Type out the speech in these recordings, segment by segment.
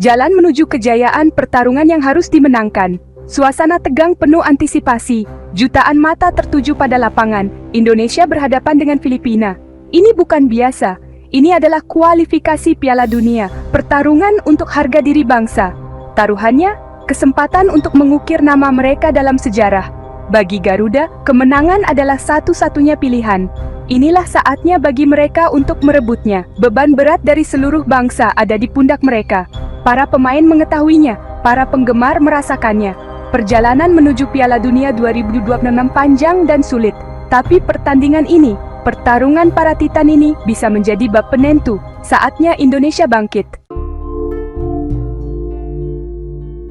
Jalan menuju kejayaan pertarungan yang harus dimenangkan. Suasana tegang penuh antisipasi. Jutaan mata tertuju pada lapangan. Indonesia berhadapan dengan Filipina. Ini bukan biasa. Ini adalah kualifikasi Piala Dunia, pertarungan untuk harga diri bangsa. Taruhannya, kesempatan untuk mengukir nama mereka dalam sejarah. Bagi Garuda, kemenangan adalah satu-satunya pilihan. Inilah saatnya bagi mereka untuk merebutnya. Beban berat dari seluruh bangsa ada di pundak mereka. Para pemain mengetahuinya, para penggemar merasakannya. Perjalanan menuju Piala Dunia 2026 panjang dan sulit. Tapi pertandingan ini, pertarungan para titan ini bisa menjadi bab penentu. Saatnya Indonesia bangkit.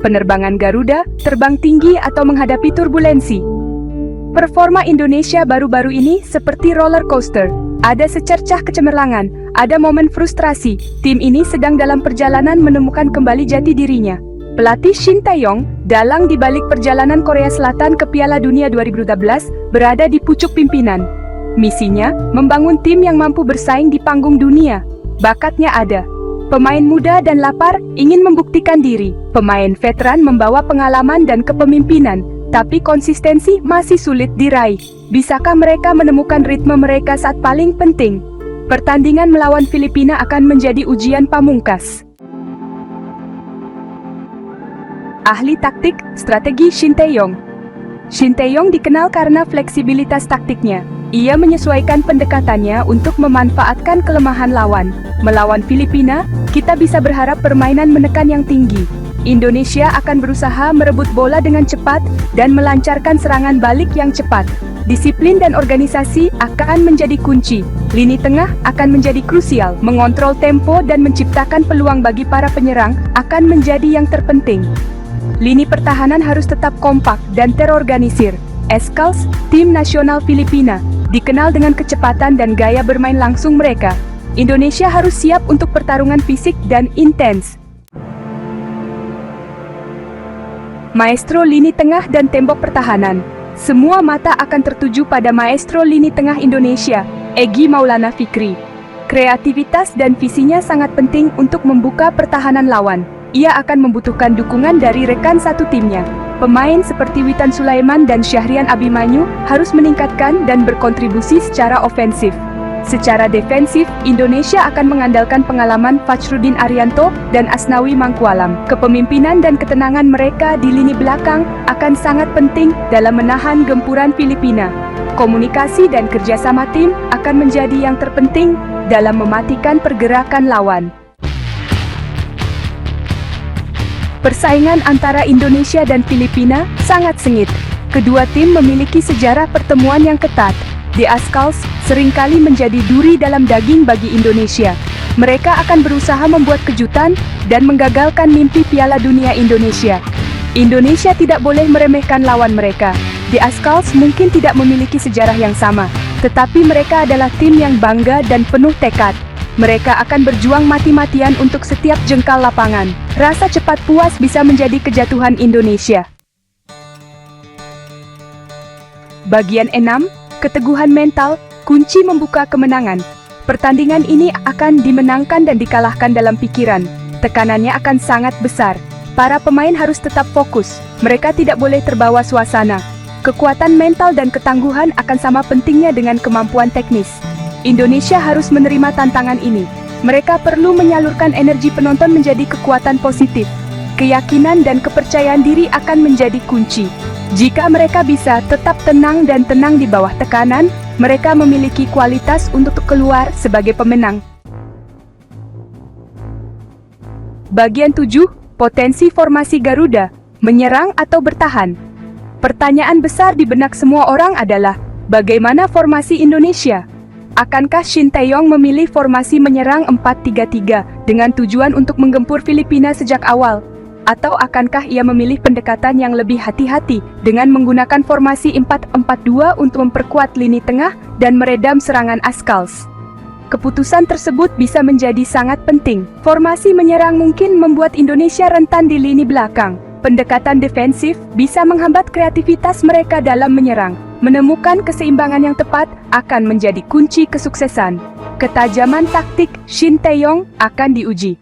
Penerbangan Garuda, terbang tinggi atau menghadapi turbulensi. Performa Indonesia baru-baru ini seperti roller coaster. Ada secercah kecemerlangan, ada momen frustrasi. Tim ini sedang dalam perjalanan menemukan kembali jati dirinya. Pelatih Shin Tae-yong, dalang di balik perjalanan Korea Selatan ke Piala Dunia 2012, berada di pucuk pimpinan. Misinya, membangun tim yang mampu bersaing di panggung dunia. Bakatnya ada. Pemain muda dan lapar ingin membuktikan diri. Pemain veteran membawa pengalaman dan kepemimpinan, tapi konsistensi masih sulit diraih. Bisakah mereka menemukan ritme mereka saat paling penting? Pertandingan melawan Filipina akan menjadi ujian pamungkas. Ahli taktik, strategi Shin Tae-yong. Shin Tae-yong dikenal karena fleksibilitas taktiknya. Ia menyesuaikan pendekatannya untuk memanfaatkan kelemahan lawan. Melawan Filipina, kita bisa berharap permainan menekan yang tinggi. Indonesia akan berusaha merebut bola dengan cepat dan melancarkan serangan balik yang cepat. Disiplin dan organisasi akan menjadi kunci. Lini tengah akan menjadi krusial. Mengontrol tempo dan menciptakan peluang bagi para penyerang akan menjadi yang terpenting. Lini pertahanan harus tetap kompak dan terorganisir. Escalz, tim nasional Filipina, dikenal dengan kecepatan dan gaya bermain langsung mereka. Indonesia harus siap untuk pertarungan fisik dan intens. Maestro lini tengah dan tembok pertahanan. Semua mata akan tertuju pada maestro lini tengah Indonesia, Egy Maulana Fikri. Kreativitas dan visinya sangat penting untuk membuka pertahanan lawan. Ia akan membutuhkan dukungan dari rekan satu timnya. Pemain seperti Witan Sulaiman dan Syahrian Abimanyu harus meningkatkan dan berkontribusi secara ofensif. Secara defensif, Indonesia akan mengandalkan pengalaman Fachruddin Arianto dan Asnawi Mangkualam. Kepemimpinan dan ketenangan mereka di lini belakang akan sangat penting dalam menahan gempuran Filipina. Komunikasi dan kerjasama tim akan menjadi yang terpenting dalam mematikan pergerakan lawan. Persaingan antara Indonesia dan Filipina sangat sengit. Kedua tim memiliki sejarah pertemuan yang ketat. The Escalz seringkali menjadi duri dalam daging bagi Indonesia. Mereka akan berusaha membuat kejutan dan menggagalkan mimpi Piala Dunia Indonesia. Indonesia tidak boleh meremehkan lawan mereka. The Escalz mungkin tidak memiliki sejarah yang sama, tetapi mereka adalah tim yang bangga dan penuh tekad. Mereka akan berjuang mati-matian untuk setiap jengkal lapangan. Rasa cepat puas bisa menjadi kejatuhan Indonesia. Bagian 6, keteguhan mental, kunci membuka kemenangan. Pertandingan ini akan dimenangkan dan dikalahkan dalam pikiran. Tekanannya akan sangat besar. Para pemain harus tetap fokus. Mereka tidak boleh terbawa suasana. Kekuatan mental dan ketangguhan akan sama pentingnya dengan kemampuan teknis. Indonesia harus menerima tantangan ini. Mereka perlu menyalurkan energi penonton menjadi kekuatan positif. Keyakinan dan kepercayaan diri akan menjadi kunci. Jika mereka bisa tetap tenang dan tenang di bawah tekanan, mereka memiliki kualitas untuk keluar sebagai pemenang. Bagian 7, potensi formasi Garuda, menyerang atau bertahan. Pertanyaan besar di benak semua orang adalah, bagaimana formasi Indonesia? Akankah Shin Tae-yong memilih formasi menyerang 4-3-3 dengan tujuan untuk menggempur Filipina sejak awal? Atau akankah ia memilih pendekatan yang lebih hati-hati dengan menggunakan formasi 4-4-2 untuk memperkuat lini tengah dan meredam serangan Escalz? Keputusan tersebut bisa menjadi sangat penting. Formasi menyerang mungkin membuat Indonesia rentan di lini belakang. Pendekatan defensif bisa menghambat kreativitas mereka dalam menyerang. Menemukan keseimbangan yang tepat akan menjadi kunci kesuksesan. Ketajaman taktik Shin Tae-yong akan diuji.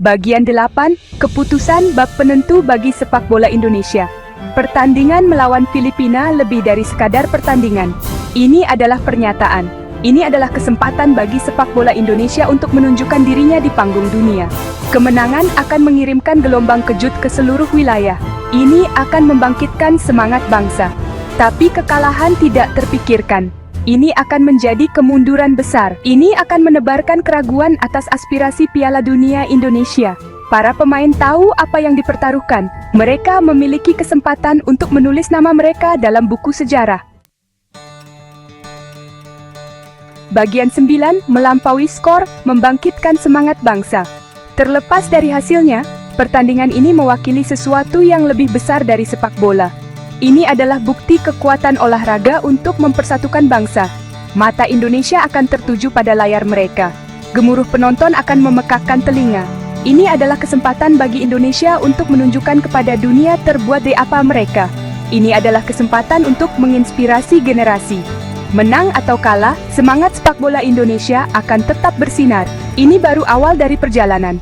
Bagian 8, keputusan bab penentu bagi sepak bola Indonesia. Pertandingan melawan Filipina lebih dari sekadar pertandingan. Ini adalah pernyataan. Ini adalah kesempatan bagi sepak bola Indonesia untuk menunjukkan dirinya di panggung dunia. Kemenangan akan mengirimkan gelombang kejut ke seluruh wilayah. Ini akan membangkitkan semangat bangsa. Tapi kekalahan tidak terpikirkan. Ini akan menjadi kemunduran besar. Ini akan menebarkan keraguan atas aspirasi Piala Dunia Indonesia. Para pemain tahu apa yang dipertaruhkan. Mereka memiliki kesempatan untuk menulis nama mereka dalam buku sejarah. Bagian 9, melampaui skor, membangkitkan semangat bangsa. Terlepas dari hasilnya, pertandingan ini mewakili sesuatu yang lebih besar dari sepak bola. Ini adalah bukti kekuatan olahraga untuk mempersatukan bangsa. Mata Indonesia akan tertuju pada layar mereka. Gemuruh penonton akan memekakkan telinga. Ini adalah kesempatan bagi Indonesia untuk menunjukkan kepada dunia terbuat dari apa mereka. Ini adalah kesempatan untuk menginspirasi generasi. Menang atau kalah, semangat sepak bola Indonesia akan tetap bersinar. Ini baru awal dari perjalanan.